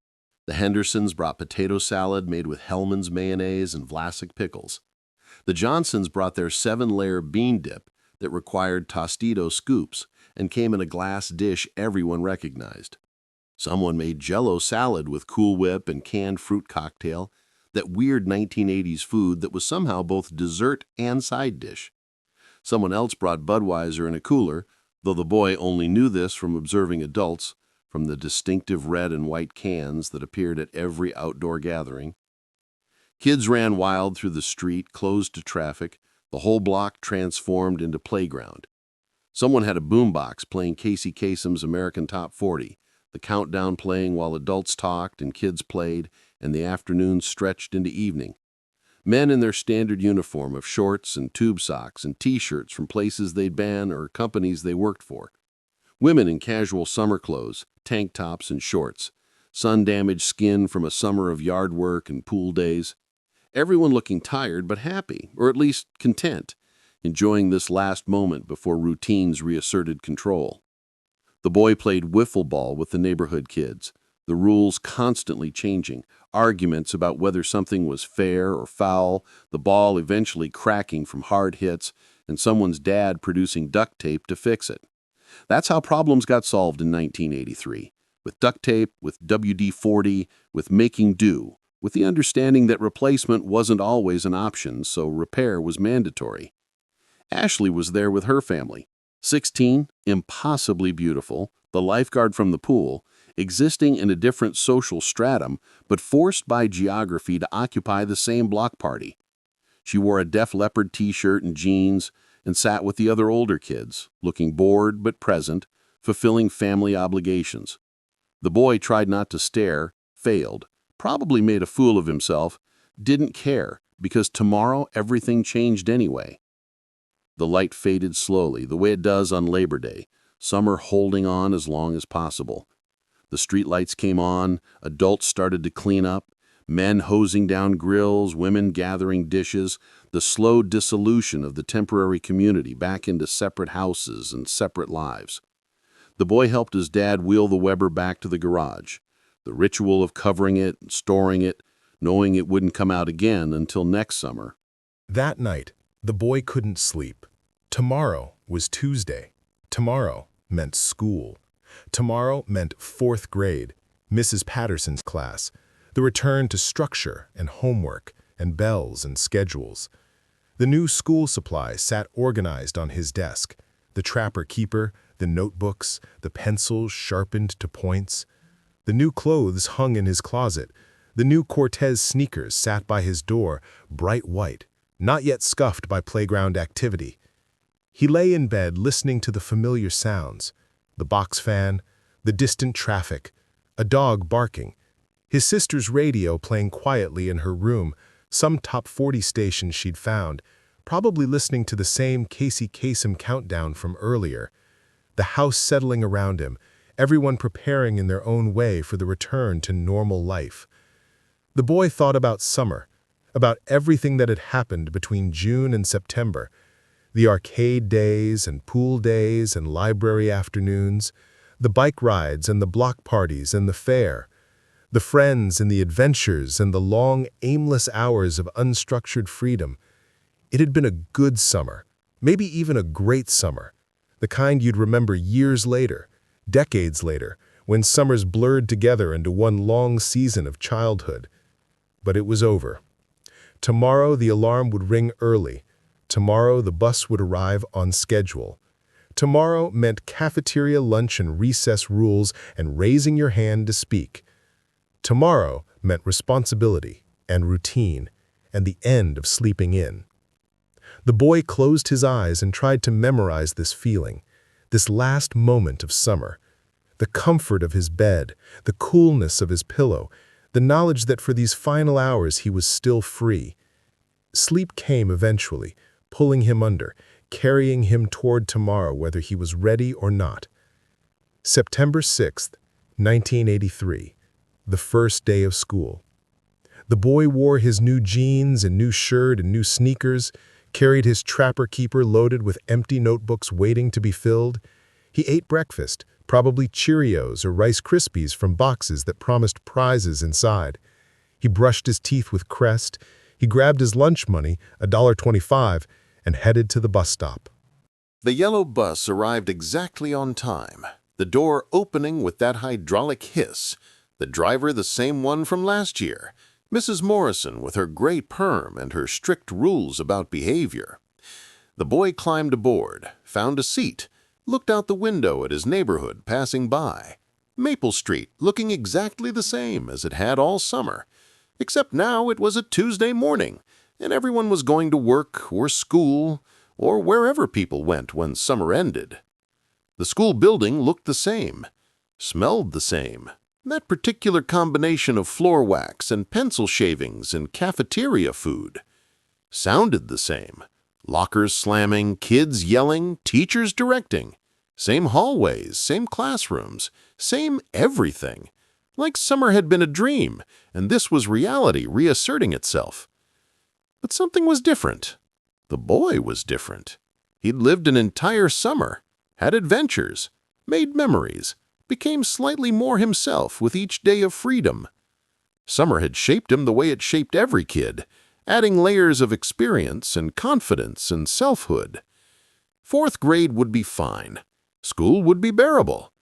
The Hendersons brought potato salad made with Hellman's mayonnaise and Vlasic pickles. The Johnsons brought their 7-layer bean dip that required Tostito scoops and came in a glass dish everyone recognized. Someone made Jell-O salad with Cool Whip and canned fruit cocktail, that weird 1980s food that was somehow both dessert and side dish. Someone else brought Budweiser in a cooler, though the boy only knew this from observing adults, from the distinctive red and white cans that appeared at every outdoor gathering. Kids ran wild through the street, closed to traffic, the whole block transformed into playground. Someone had a boombox playing Casey Kasem's American Top 40, the countdown playing while adults talked and kids played, and the afternoons stretched into evening. Men in their standard uniform of shorts and tube socks and T-shirts from places they'd been or companies they worked for. Women in casual summer clothes, tank tops and shorts, sun-damaged skin from a summer of yard work and pool days. Everyone looking tired but happy, or at least content, enjoying this last moment before routines reasserted control. The boy played wiffle ball with the neighborhood kids, the rules constantly changing, arguments about whether something was fair or foul, the ball eventually cracking from hard hits, and someone's dad producing duct tape to fix it. That's how problems got solved in 1983, with duct tape, with WD-40, with making do, with the understanding that replacement wasn't always an option, so repair was mandatory. Ashley was there with her family, 16, impossibly beautiful, the lifeguard from the pool, existing in a different social stratum, but forced by geography to occupy the same block party. She wore a Def Leppard t-shirt and jeans and sat with the other older kids, looking bored but present, fulfilling family obligations. The boy tried not to stare, failed, probably made a fool of himself, didn't care, because tomorrow everything changed anyway. The light faded slowly, the way it does on Labor Day, summer holding on as long as possible. The streetlights came on, adults started to clean up, men hosing down grills, women gathering dishes, the slow dissolution of the temporary community back into separate houses and separate lives. The boy helped his dad wheel the Weber back to the garage, the ritual of covering it and storing it, knowing it wouldn't come out again until next summer. That night, the boy couldn't sleep. Tomorrow was Tuesday. Tomorrow meant school. Tomorrow meant 4th grade, Mrs. Patterson's class, the return to structure and homework and bells and schedules. The new school supply sat organized on his desk, the Trapper Keeper, the notebooks, the pencils sharpened to points. The new clothes hung in his closet. The new Cortez sneakers sat by his door, bright white, not yet scuffed by playground activity. He lay in bed listening to the familiar sounds, the box fan, the distant traffic, a dog barking, his sister's radio playing quietly in her room, some top 40 station she'd found, probably listening to the same Casey Kasem countdown from earlier. The house settling around him, everyone preparing in their own way for the return to normal life. The boy thought about summer, about everything that had happened between June and September, the arcade days and pool days and library afternoons, the bike rides and the block parties and the fair, the friends and the adventures and the long, aimless hours of unstructured freedom. It had been a good summer, maybe even a great summer, the kind you'd remember years later, decades later, when summers blurred together into one long season of childhood. But it was over. Tomorrow the alarm would ring early. Tomorrow the bus would arrive on schedule. Tomorrow meant cafeteria lunch and recess rules and raising your hand to speak. Tomorrow meant responsibility and routine and the end of sleeping in. The boy closed his eyes and tried to memorize this feeling, this last moment of summer. The comfort of his bed, the coolness of his pillow, the knowledge that for these final hours he was still free. Sleep came eventually, pulling him under, carrying him toward tomorrow whether he was ready or not. September 6th, 1983, the first day of school. The boy wore his new jeans and new shirt and new sneakers, carried his Trapper Keeper loaded with empty notebooks waiting to be filled. He ate breakfast, probably Cheerios or Rice Krispies from boxes that promised prizes inside. He brushed his teeth with Crest. He grabbed his lunch money, $1.25, and headed to the bus stop. The yellow bus arrived exactly on time, the door opening with that hydraulic hiss, the driver the same one from last year, Mrs. Morrison with her gray perm and her strict rules about behavior. The boy climbed aboard, found a seat, looked out the window at his neighborhood passing by. Maple Street looking exactly the same as it had all summer, except now it was a Tuesday morning, and everyone was going to work or school or wherever people went when summer ended. The school building looked the same, smelled the same, That particular combination of floor wax and pencil shavings and cafeteria food sounded the same. Lockers slamming, kids yelling, teachers directing. Same hallways, same classrooms, same everything. Like summer had been a dream, and this was reality reasserting itself. But something was different. The boy was different. He'd lived an entire summer, had adventures, made memories, became slightly more himself with each day of freedom. Summer had shaped him the way it shaped every kid, adding layers of experience and confidence and selfhood. 4th grade would be fine. School would be bearable.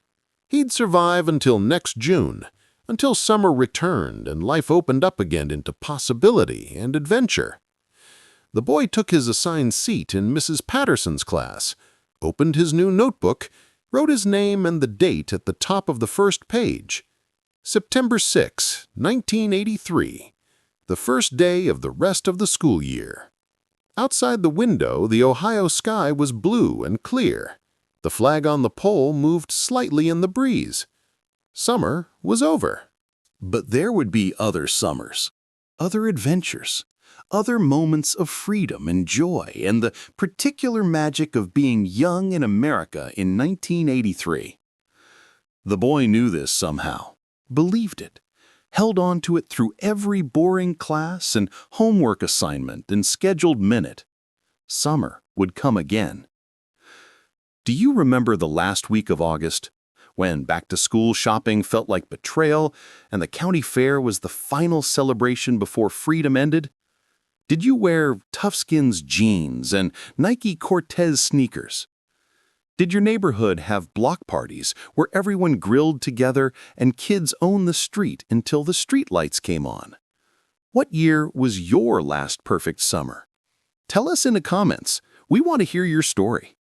He'd survive until next June, until summer returned and life opened up again into possibility and adventure. The boy took his assigned seat in Mrs. Patterson's class, opened his new notebook, wrote his name and the date at the top of the first page. September 6, 1983, the first day of the rest of the school year. Outside the window, the Ohio sky was blue and clear. The flag on the pole moved slightly in the breeze. Summer was over. But there would be other summers, other adventures, other moments of freedom and joy, and the particular magic of being young in America in 1983. The boy knew this somehow, believed it, held on to it through every boring class and homework assignment and scheduled minute. Summer would come again. Do you remember the last week of August, when back-to-school shopping felt like betrayal and the county fair was the final celebration before freedom ended? Did you wear Toughskins jeans and Nike Cortez sneakers? Did your neighborhood have block parties where everyone grilled together and kids owned the street until the streetlights came on? What year was your last perfect summer? Tell us in the comments. We want to hear your story.